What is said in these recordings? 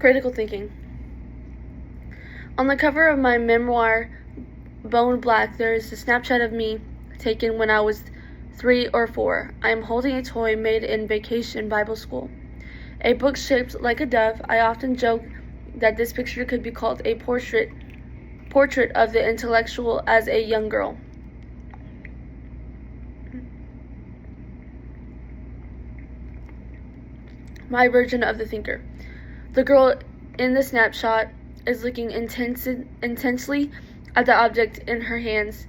Critical thinking. On the cover of my memoir, Bone Black, there is a snapshot of me taken when I was 3 or 4. I am holding a toy made in Vacation Bible School. A book shaped like a dove. I often joke that this picture could be called a portrait of the intellectual as a young girl. My version of the thinker. The girl in the snapshot is looking intensely at the object in her hands,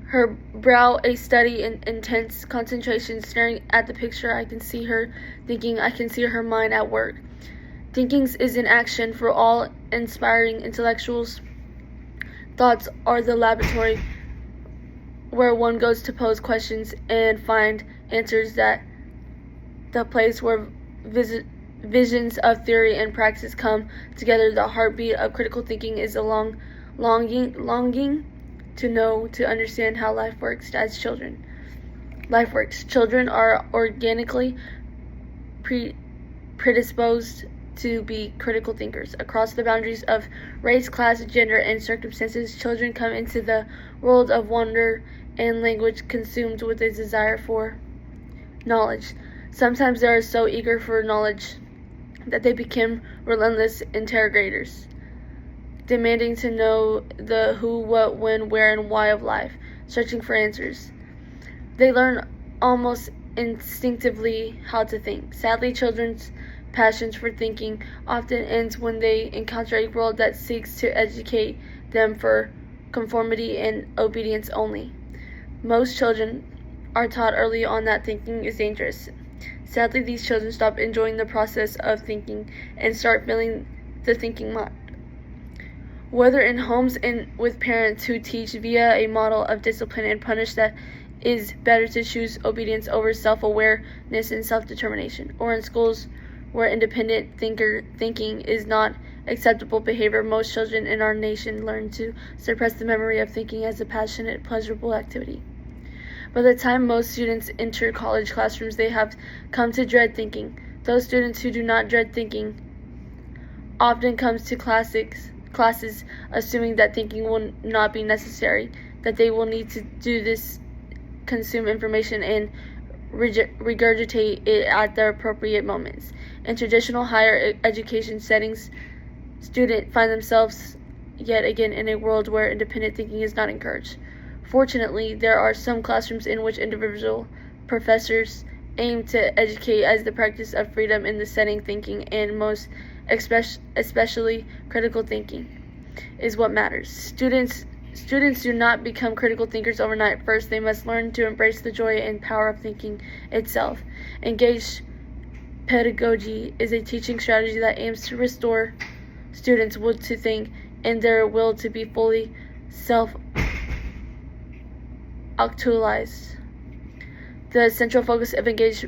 her brow a steady and intense concentration, staring at the picture. I can see her thinking. I can see her mind at work. Thinking is in action for all inspiring intellectuals. Thoughts are the laboratory where one goes to pose questions and find answers, that the place where visions of theory and practice come together. The heartbeat of critical thinking is a longing to know, to understand how life works as children. Life works. Children are organically predisposed to be critical thinkers. Across the boundaries of race, class, gender, and circumstances, children come into the world of wonder and language consumed with a desire for knowledge. Sometimes they are so eager for knowledge that they become relentless interrogators, demanding to know the who, what, when, where, and why of life, searching for answers. They learn almost instinctively how to think. Sadly, children's passions for thinking often ends when they encounter a world that seeks to educate them for conformity and obedience only. Most children are taught early on that thinking is dangerous. Sadly, these children stop enjoying the process of thinking and start feeling the thinking mind. Whether in homes and with parents who teach via a model of discipline and punish that is better to choose obedience over self-awareness and self-determination, or in schools where independent thinking is not acceptable behavior, most children in our nation learn to suppress the memory of thinking as a passionate, pleasurable activity. By the time most students enter college classrooms, they have come to dread thinking. Those students who do not dread thinking often comes to classes assuming that thinking will not be necessary, that they will need to do this, consume information, and regurgitate it at the appropriate moments. In traditional higher education settings, students find themselves yet again in a world where independent thinking is not encouraged. Fortunately, there are some classrooms in which individual professors aim to educate as the practice of freedom in the setting. Thinking, and most especially critical thinking, is what matters. Students do not become critical thinkers overnight. First, they must learn to embrace the joy and power of thinking itself. Engaged pedagogy is a teaching strategy that aims to restore students' will to think and their will to be fully self-actualized. The central focus of engaged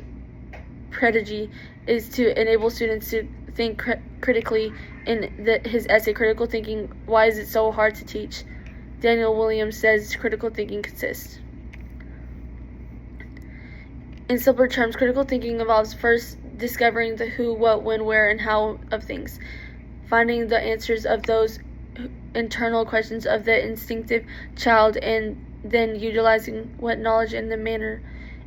pedagogy is to enable students to think critically. In his essay, Critical Thinking, Why Is It So Hard to Teach?, Daniel Williams says critical thinking consists. In simpler terms, critical thinking involves first discovering the who, what, when, where, and how of things, finding the answers of those internal questions of the instinctive child, and then utilizing what knowledge in a manner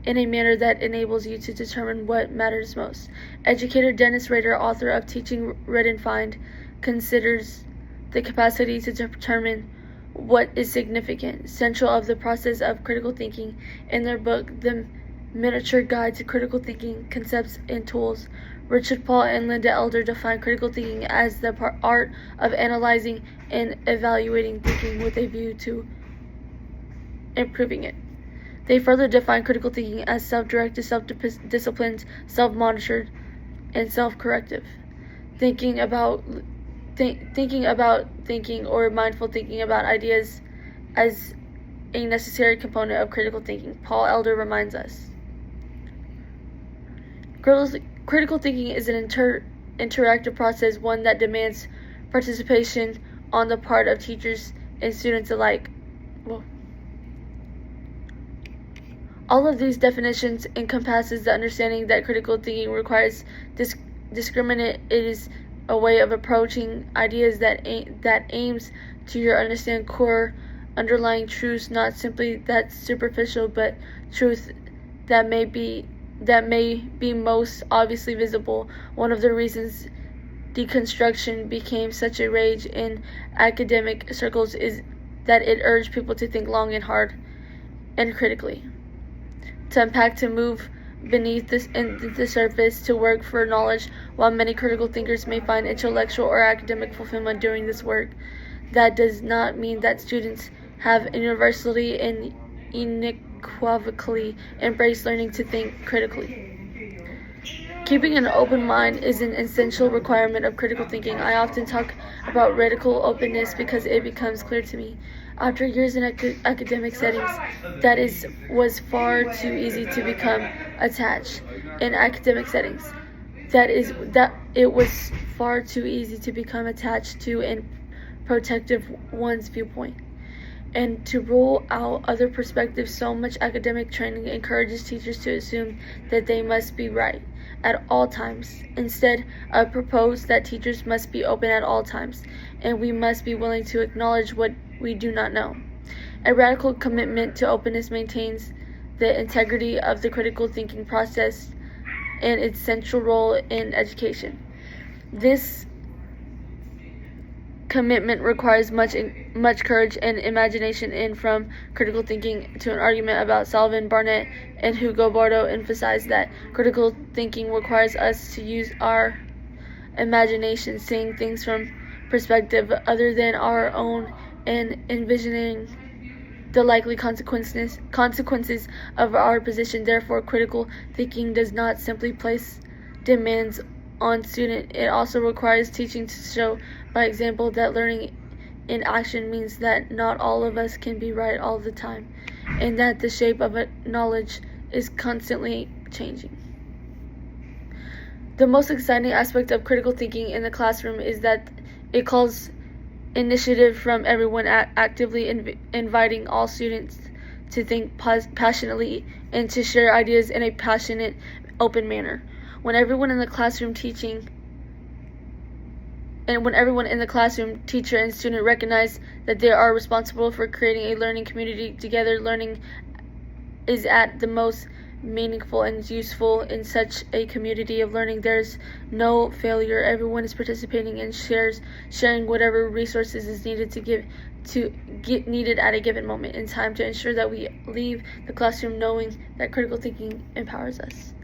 that enables you to determine what matters most. Educator Dennis Rader, author of Teaching Read and Find, considers the capacity to determine what is significant central of the process of critical thinking. In their book, The Miniature Guide to Critical Thinking Concepts and Tools, Richard Paul and Linda Elder define critical thinking as the art of analyzing and evaluating thinking with a view to improving it. They further define critical thinking as self-directed, self-disciplined, self-monitored, and self-corrective. Thinking about thinking or mindful thinking about ideas as a necessary component of critical thinking. Paul Elder reminds us. Critical thinking is an interactive process, one that demands participation on the part of teachers and students alike. All of these definitions encompasses the understanding that critical thinking requires discriminate. It is a way of approaching ideas that aims to your understand core underlying truths, not simply that superficial, but truth that may be most obviously visible. One of the reasons deconstruction became such a rage in academic circles is that it urged people to think long and hard and critically, to unpack, to move beneath the surface, to work for knowledge. While many critical thinkers may find intellectual or academic fulfillment doing this work, that does not mean that students have universally and unequivocally embraced learning to think critically. Keeping an open mind is an essential requirement of critical thinking. I often talk about radical openness because it becomes clear to me, after years in academic settings, that was far too easy to become attached in academic settings. That it was far too easy to become attached to and protective one's viewpoint, and to rule out other perspectives. So much academic training encourages teachers to assume that they must be right at all times. Instead, I propose that teachers must be open at all times, and we must be willing to acknowledge what we do not know. A radical commitment to openness maintains the integrity of the critical thinking process and its central role in education. This commitment requires much courage and imagination, and from critical thinking to an argument about Sullivan, Barnett, and Hugo Bardo emphasized that critical thinking requires us to use our imagination, seeing things from perspective other than our own, and envisioning the likely consequences of our position. Therefore, critical thinking does not simply place demands on students. It also requires teaching to show by example that learning in action means that not all of us can be right all the time, and that the shape of knowledge is constantly changing. The most exciting aspect of critical thinking in the classroom is that it calls initiative from everyone, actively inviting all students to think passionately and to share ideas in a passionate, open manner. When everyone in the classroom, teacher and student, recognize that they are responsible for creating a learning community together, learning is at the most meaningful and useful. In such a community of learning, there's no failure. Everyone is participating and sharing whatever resources is needed needed at a given moment in time, to ensure that we leave the classroom knowing that critical thinking empowers us.